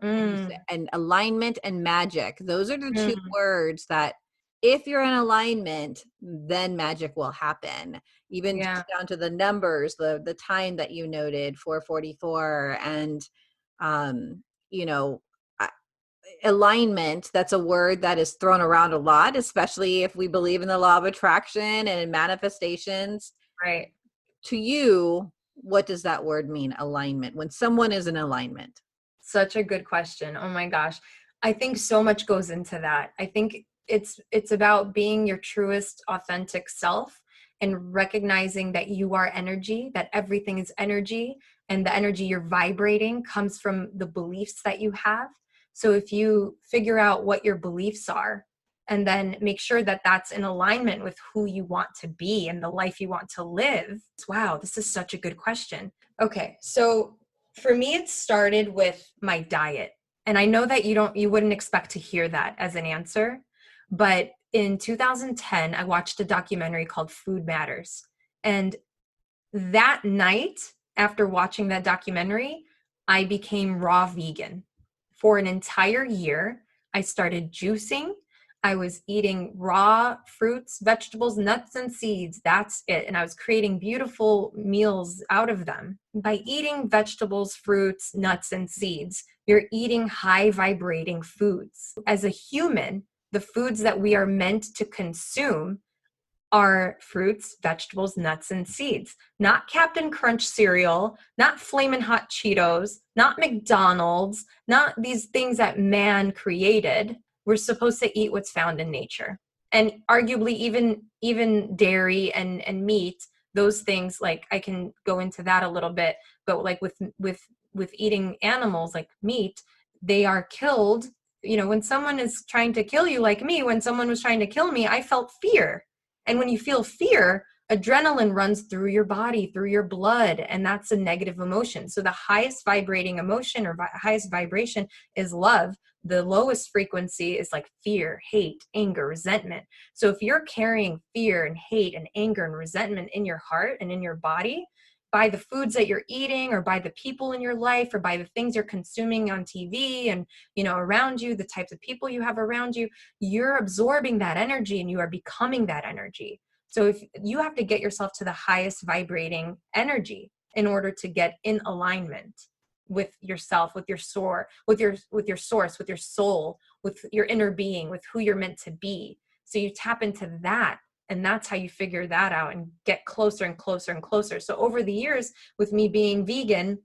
And alignment and magic. Those are the two words that if you're in alignment, then magic will happen. Even just down to the numbers, the time that you noted, 4:44, and you know, alignment, that's a word that is thrown around a lot, especially if we believe in the law of attraction and in manifestations. Right. To you, what does that word mean, alignment, when someone is in alignment? Such a good question. Oh my gosh. I think so much goes into that. I think it's about being your truest, authentic self and recognizing that you are energy, that everything is energy, and the energy you're vibrating comes from the beliefs that you have. So if you figure out what your beliefs are and then make sure that that's in alignment with who you want to be and the life you want to live. Wow, this is such a good question. Okay, so for me, it started with my diet. And I know that you wouldn't expect to hear that as an answer, but in 2010, I watched a documentary called Food Matters. And that night, after watching that documentary, I became raw vegan. For an entire year, I started juicing. I was eating raw fruits, vegetables, nuts, and seeds. That's it. And I was creating beautiful meals out of them. By eating vegetables, fruits, nuts, and seeds, you're eating high vibrating foods. As a human, the foods that we are meant to consume are fruits, vegetables, nuts, and seeds. Not Captain Crunch cereal, not Flamin' Hot Cheetos, not McDonald's, not these things that man created. We're supposed to eat what's found in nature. And arguably even dairy and meat, those things, like I can go into that a little bit, but like with eating animals like meat, they are killed. You know, when someone is trying to kill you, like me, when someone was trying to kill me, I felt fear. And when you feel fear, adrenaline runs through your body, through your blood, and that's a negative emotion. So the highest vibrating emotion or highest vibration is love. The lowest frequency is like fear, hate, anger, resentment. So if you're carrying fear and hate and anger and resentment in your heart and in your body, by the foods that you're eating or by the people in your life or by the things you're consuming on TV and, you know, around you, the types of people you have around you, you're absorbing that energy and you are becoming that energy. So if you have to get yourself to the highest vibrating energy in order to get in alignment with yourself, with your soul, with your source, with your soul, with your inner being, with who you're meant to be. So you tap into that. And that's how you figure that out and get closer and closer and closer. So over the years, with me being vegan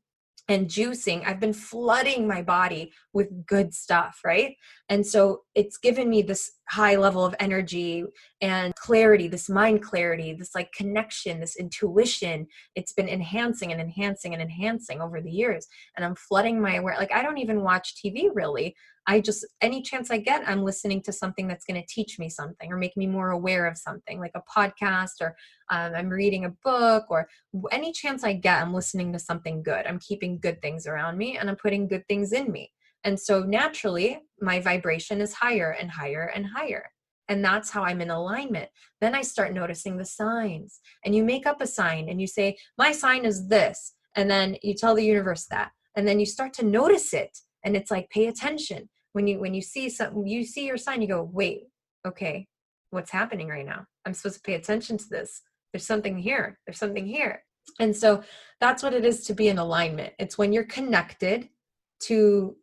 and juicing, I've been flooding my body with good stuff, right? And so it's given me this high level of energy and clarity, this mind clarity, this like connection, this intuition. It's been enhancing and enhancing and enhancing over the years. And I'm flooding my aware. Like I don't even watch TV really. I just, any chance I get, I'm listening to something that's going to teach me something or make me more aware of something, like a podcast, or I'm reading a book, or any chance I get, I'm listening to something good. I'm keeping good things around me and I'm putting good things in me. And so naturally, my vibration is higher and higher and higher. And that's how I'm in alignment. Then I start noticing the signs. And you make up a sign and you say, my sign is this. And then you tell the universe that. And then you start to notice it. And it's like, pay attention. When you see something, you see your sign, you go, wait, okay, what's happening right now? I'm supposed to pay attention to this. There's something here. There's something here. And so that's what it is to be in alignment. It's when you're connected to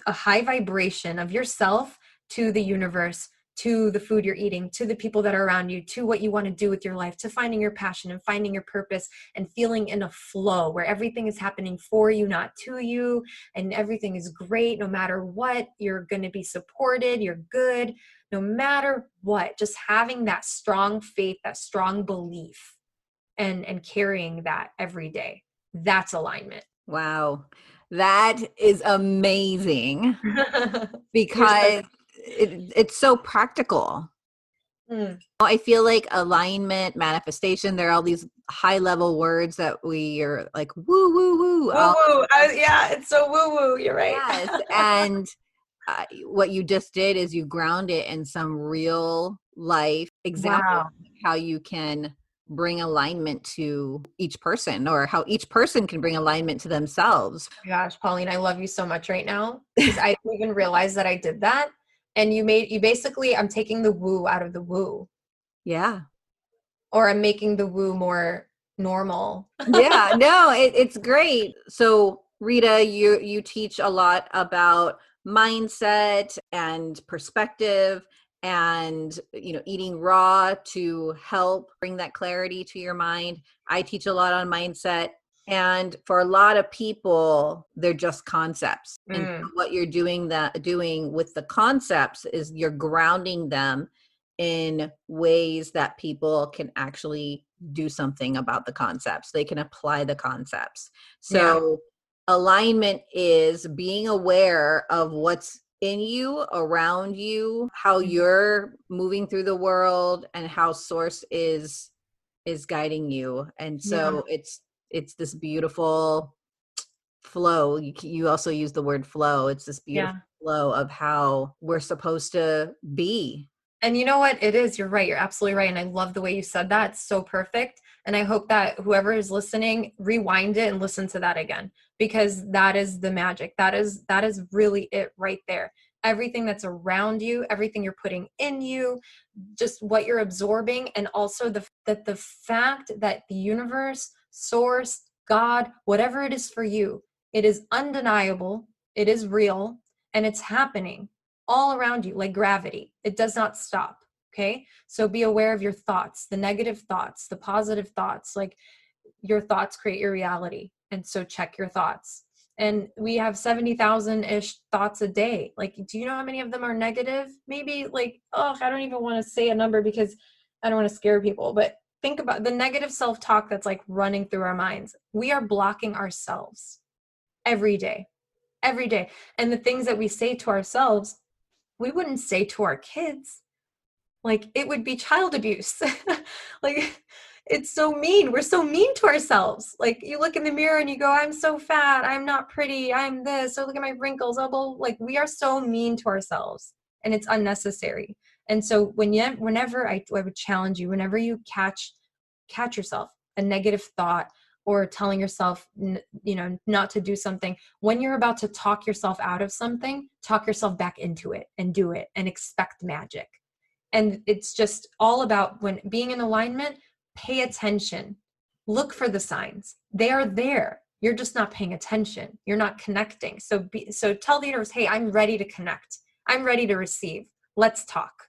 a high vibration of yourself, to the universe, to the food you're eating, to the people that are around you, to what you want to do with your life, to finding your passion and finding your purpose and feeling in a flow where everything is happening for you, not to you, and everything is great. No matter what, you're going to be supported. You're good. No matter what, just having that strong faith, that strong belief and carrying that every day. That's alignment. Wow. That is amazing You're so because it's so practical. mm. I feel like alignment, manifestation, there are all these high level words that we are like, woo, woo, woo. Woo woo. Yeah, it's so woo woo. You're right. Yes. And what you just did is you ground it in some real life example Wow. of how you can bring alignment to each person, or how each person can bring alignment to themselves. Gosh, Pauline, I love you so much right now because I didn't even realize that I did that. And you basically, I'm taking the woo out of the woo, Yeah. or I'm making the woo more normal. Yeah, no, it's great. So Rita, you teach a lot about mindset and perspective, and eating raw to help bring that clarity to your mind. I teach a lot on mindset, and for a lot of people they're just concepts. And so what you're doing with the concepts is you're grounding them in ways that people can actually do something about the concepts. They can apply the concepts. So alignment is being aware of what's in you, around you, how you're moving through the world, and how source is guiding you. And so it's this beautiful flow. You also use the word flow. It's this beautiful flow of how we're supposed to be. And you know what it is? You're right. You're absolutely right. And I love the way you said that. It's so perfect. And I hope that whoever is listening, rewind it and listen to that again, because that is the magic. That is really it right there. Everything that's around you, everything you're putting in you, just what you're absorbing. And also the fact that the universe, source, God, whatever it is for you, it is undeniable. It is real, and it's happening all around you, like gravity. It does not stop. Okay. So be aware of your thoughts, the negative thoughts, the positive thoughts. Like, your thoughts create your reality. And so check your thoughts. And we have 70,000-ish thoughts a day. Like, do you know how many of them are negative? Maybe like, I don't even want to say a number because I don't want to scare people, but think about the negative self-talk that's like running through our minds. We are blocking ourselves every day. And the things that we say to ourselves, we wouldn't say to our kids. Like, it would be child abuse. Like, it's so mean. We're so mean to ourselves. Like, you look in the mirror and you go, I'm so fat. I'm not pretty. I'm this. Oh, look at my wrinkles. Oh, blah. Like, we are so mean to ourselves, and it's unnecessary. And so whenever I would challenge you, whenever you catch yourself, a negative thought, or telling yourself, not to do something, when you're about to talk yourself out of something, talk yourself back into it and do it and expect magic. And it's just all about, when being in alignment, pay attention, look for the signs. They are there. You're just not paying attention. You're not connecting. So tell the universe, hey, I'm ready to connect. I'm ready to receive. Let's talk.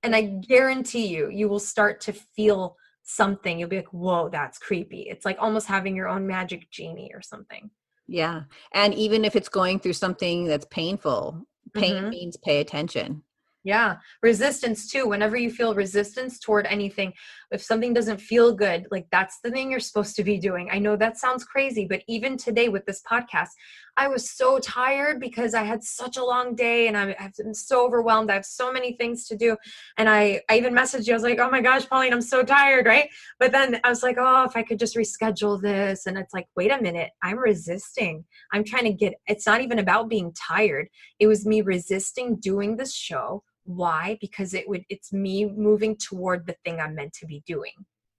And I guarantee you will start to feel something. You'll be like, whoa, that's creepy. It's like almost having your own magic genie or something. Yeah. And even if it's going through something that's painful, pain means pay attention. Yeah. Resistance too. Whenever you feel resistance toward anything, if something doesn't feel good, like, that's the thing you're supposed to be doing. I know that sounds crazy, but even today with this podcast, I was so tired because I had such a long day and I'm so overwhelmed. I have so many things to do. And I even messaged you. I was like, oh my gosh, Pauline, I'm so tired. Right. But then I was like, oh, if I could just reschedule this. And it's like, wait a minute, I'm resisting. I'm trying to it's not even about being tired. It was me resisting doing this show. Why? Because it's me moving toward the thing I'm meant to be doing.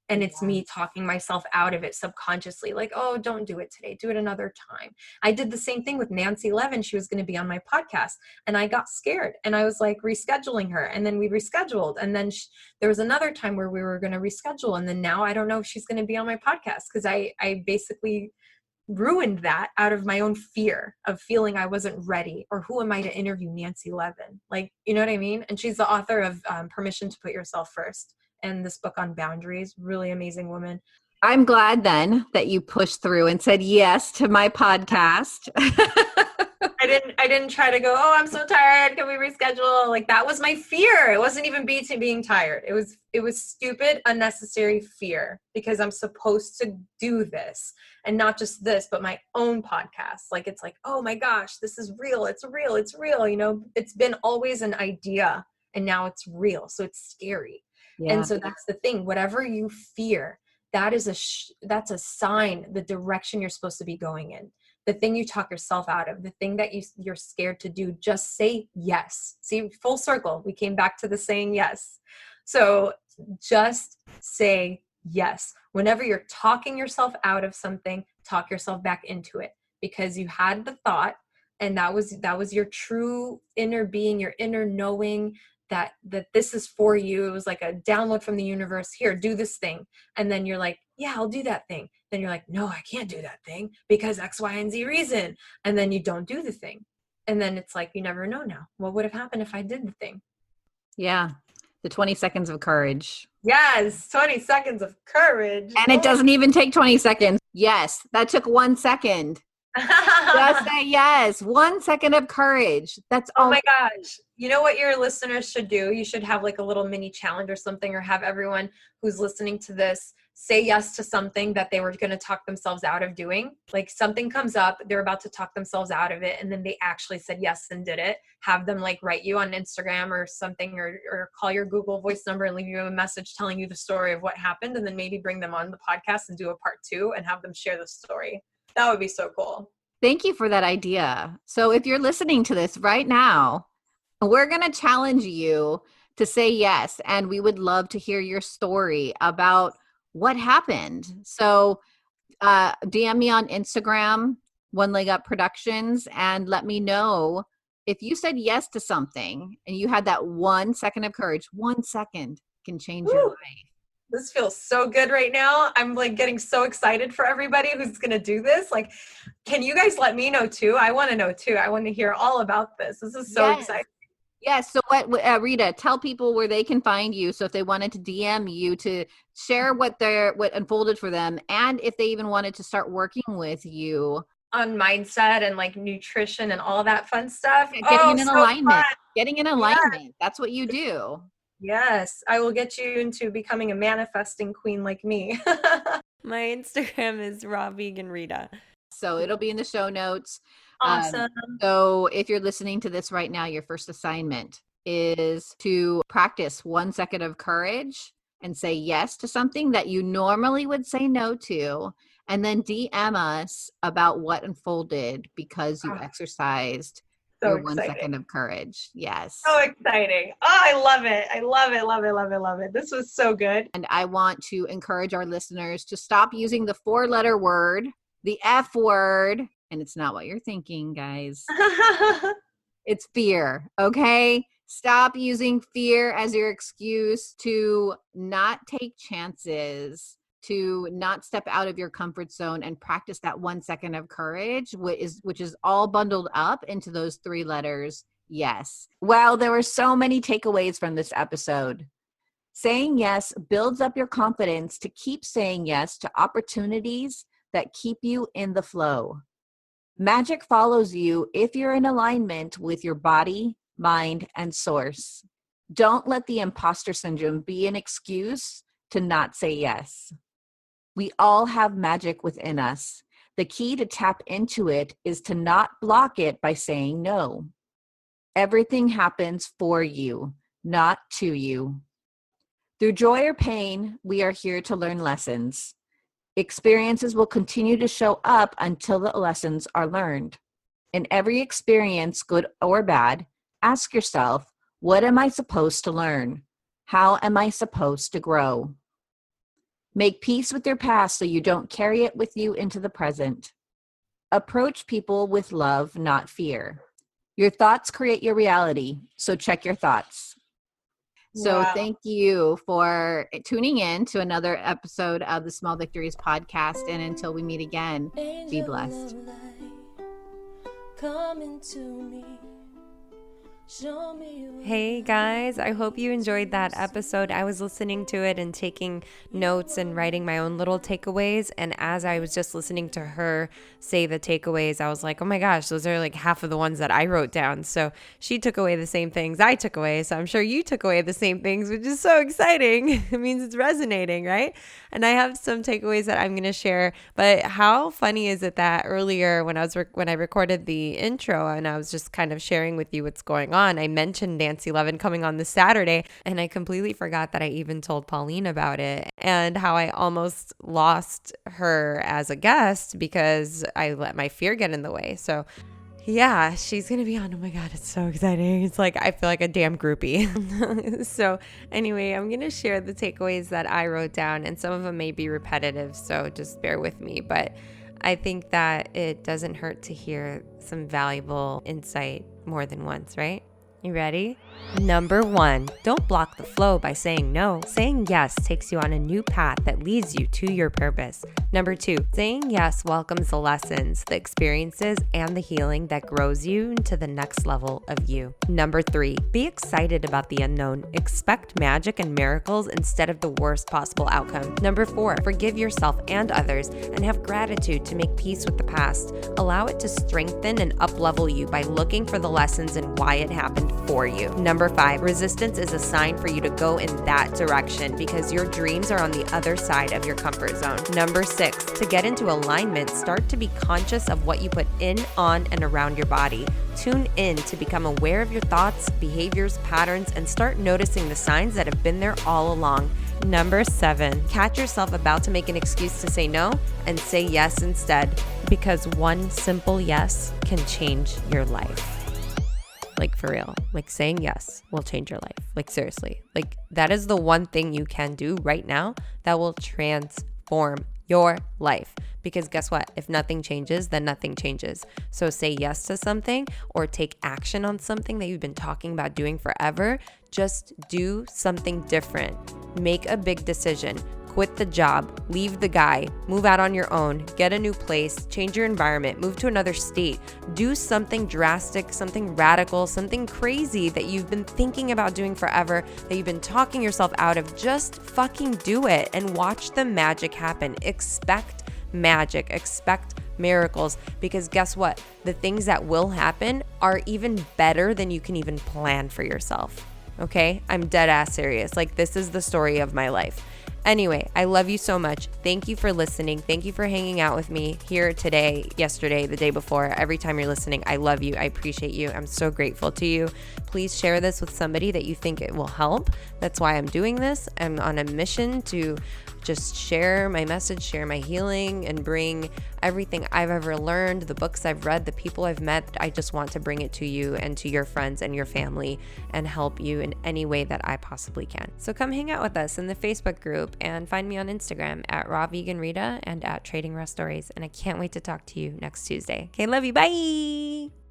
And it's me talking myself out of it subconsciously. Like, oh, don't do it today. Do it another time. I did the same thing with Nancy Levin. She was going to be on my podcast and I got scared and I was like rescheduling her. And then we rescheduled. And then there was another time where we were going to reschedule. And then now I don't know if she's going to be on my podcast because I basically ruined that out of my own fear of feeling I wasn't ready, or who am I to interview Nancy Levin? Like, you know what I mean? And she's the author of Permission to Put Yourself First, and this book on boundaries. Really amazing woman. I'm glad then that you pushed through and said yes to my podcast. I didn't try to go, oh, I'm so tired. Can we reschedule? Like that was my fear. It wasn't even being tired. It was stupid, unnecessary fear because I'm supposed to do this and not just this, but my own podcast. Like, it's like, oh my gosh, this is real. It's real. It's real. You know, it's been always an idea and now it's real. So it's scary. Yeah. And so that's the thing, whatever you fear, that's a sign, the direction you're supposed to be going in. The thing you talk yourself out of, the thing that you're scared to do, just say yes. See, full circle. We came back to the saying yes. So just say yes. Whenever you're talking yourself out of something, talk yourself back into it because you had the thought and that was your true inner being, your inner knowing that this is for you. It was like a download from the universe. Here, do this thing. And then you're like, yeah, I'll do that thing. Then you're like, no, I can't do that thing because X, Y, and Z reason. And then you don't do the thing. And then it's like, you never know now. What would have happened if I did the thing? Yeah. The 20 seconds of courage. Yes. 20 seconds of courage. And it doesn't even take 20 seconds. Yes. That took 1 second. Just say yes. 1 second of courage. That's all. Oh my gosh. You know what your listeners should do? You should have like a little mini challenge or something, or have everyone who's listening to this say yes to something that they were going to talk themselves out of doing. Like something comes up, they're about to talk themselves out of it, and then they actually said yes and did it. Have them like write you on Instagram or something, or call your Google Voice number and leave you a message telling you the story of what happened, and then maybe bring them on the podcast and do a part 2 and have them share the story. That would be so cool. Thank you for that idea. So if you're listening to this right now, we're going to challenge you to say yes. And we would love to hear your story about what happened. So DM me on Instagram, One Leg Up Productions, and let me know if you said yes to something and you had that 1 second of courage. 1 second can change your life. This feels so good right now. I'm like getting so excited for everybody who's going to do this. Like, can you guys let me know too? I want to know too. I want to hear all about this. This is so exciting. Yes. So Rita, tell people where they can find you. So if they wanted to DM you to share what unfolded for them, and if they even wanted to start working with you on mindset and like nutrition and all that fun stuff. Getting in alignment. Fun. Getting in alignment. Yeah. That's what you do. Yes, I will get you into becoming a manifesting queen like me. My Instagram is raw vegan Rita. So it'll be in the show notes. Awesome. So if you're listening to this right now, your first assignment is to practice 1 second of courage and say yes to something that you normally would say no to. And then DM us about what unfolded because you exercised your 1 second of courage. Yes. So exciting. Oh, I love it. I love it. Love it. Love it. Love it. This was so good. And I want to encourage our listeners to stop using the 4-letter word, the F word. And it's not what you're thinking, guys. It's fear. Okay. Stop using fear as your excuse to not take chances, to not step out of your comfort zone and practice that 1 second of courage, which is all bundled up into those 3 letters. Yes. Well, there were so many takeaways from this episode. Saying yes builds up your confidence to keep saying yes to opportunities that keep you in the flow. Magic follows you if you're in alignment with your body, mind, and source. Don't let the imposter syndrome be an excuse to not say yes. We all have magic within us. The key to tap into it is to not block it by saying no. Everything happens for you, not to you. Through joy or pain, we are here to learn lessons. Experiences will continue to show up until the lessons are learned. In every experience, good or bad, ask yourself, what am I supposed to learn? How am I supposed to grow? Make peace with your past so you don't carry it with you into the present. Approach people with love, not fear. Your thoughts create your reality, so check your thoughts. So Thank you for tuning in to another episode of the Small Victories Podcast. And until we meet again, be blessed. Come into me, Hey guys, I hope you enjoyed that episode. I was listening to it and taking notes and writing my own little takeaways. And as I was just listening to her say the takeaways, I was like, oh my gosh, those are like half of the ones that I wrote down. So she took away the same things I took away. So I'm sure you took away the same things, which is so exciting. It means it's resonating, right? And I have some takeaways that I'm going to share. But how funny is it that earlier when I recorded the intro and I was just kind of sharing with you what's going on, I mentioned Nancy Levin coming on this Saturday, and I completely forgot that I even told Pauline about it and how I almost lost her as a guest because I let my fear get in the way. So yeah, she's going to be on. Oh my God, it's so exciting. It's like I feel like a damn groupie. So anyway, I'm going to share the takeaways that I wrote down, and some of them may be repetitive, so just bear with me. But I think that it doesn't hurt to hear some valuable insight more than once, right? You ready? Number 1, don't block the flow by saying no. Saying yes takes you on a new path that leads you to your purpose. Number 2, saying yes welcomes the lessons, the experiences, and the healing that grows you into the next level of you. Number 3, be excited about the unknown. Expect magic and miracles instead of the worst possible outcome. Number 4, forgive yourself and others and have gratitude to make peace with the past. Allow it to strengthen and up-level you by looking for the lessons and why it happened for you. Number 5, resistance is a sign for you to go in that direction because your dreams are on the other side of your comfort zone. Number 6, to get into alignment, start to be conscious of what you put in, on, and around your body. Tune in to become aware of your thoughts, behaviors, patterns, and start noticing the signs that have been there all along. Number 7, catch yourself about to make an excuse to say no and say yes instead, because one simple yes can change your life. Like for real, like saying yes will change your life. Like seriously, like that is the one thing you can do right now that will transform your life. Because guess what? If nothing changes, then nothing changes. So say yes to something or take action on something that you've been talking about doing forever. Just do something different. Make a big decision. Quit the job, leave the guy, move out on your own, get a new place, change your environment, move to another state, do something drastic, something radical, something crazy that you've been thinking about doing forever, that you've been talking yourself out of. Just fucking do it and watch the magic happen. Expect magic, expect miracles, because guess what? The things that will happen are even better than you can even plan for yourself. Okay? I'm dead ass serious. Like this is the story of my life. Anyway, I love you so much. Thank you for listening. Thank you for hanging out with me here today, yesterday, the day before. Every time you're listening, I love you. I appreciate you. I'm so grateful to you. Please share this with somebody that you think it will help. That's why I'm doing this. I'm on a mission to just share my message, share my healing, and bring everything I've ever learned, the books I've read, the people I've met. I just want to bring it to you and to your friends and your family and help you in any way that I possibly can. So come hang out with us in the Facebook group and find me on Instagram at Raw Vegan Rita and at Trading Raw Stories. And I can't wait to talk to you next Tuesday. Okay, love you. Bye.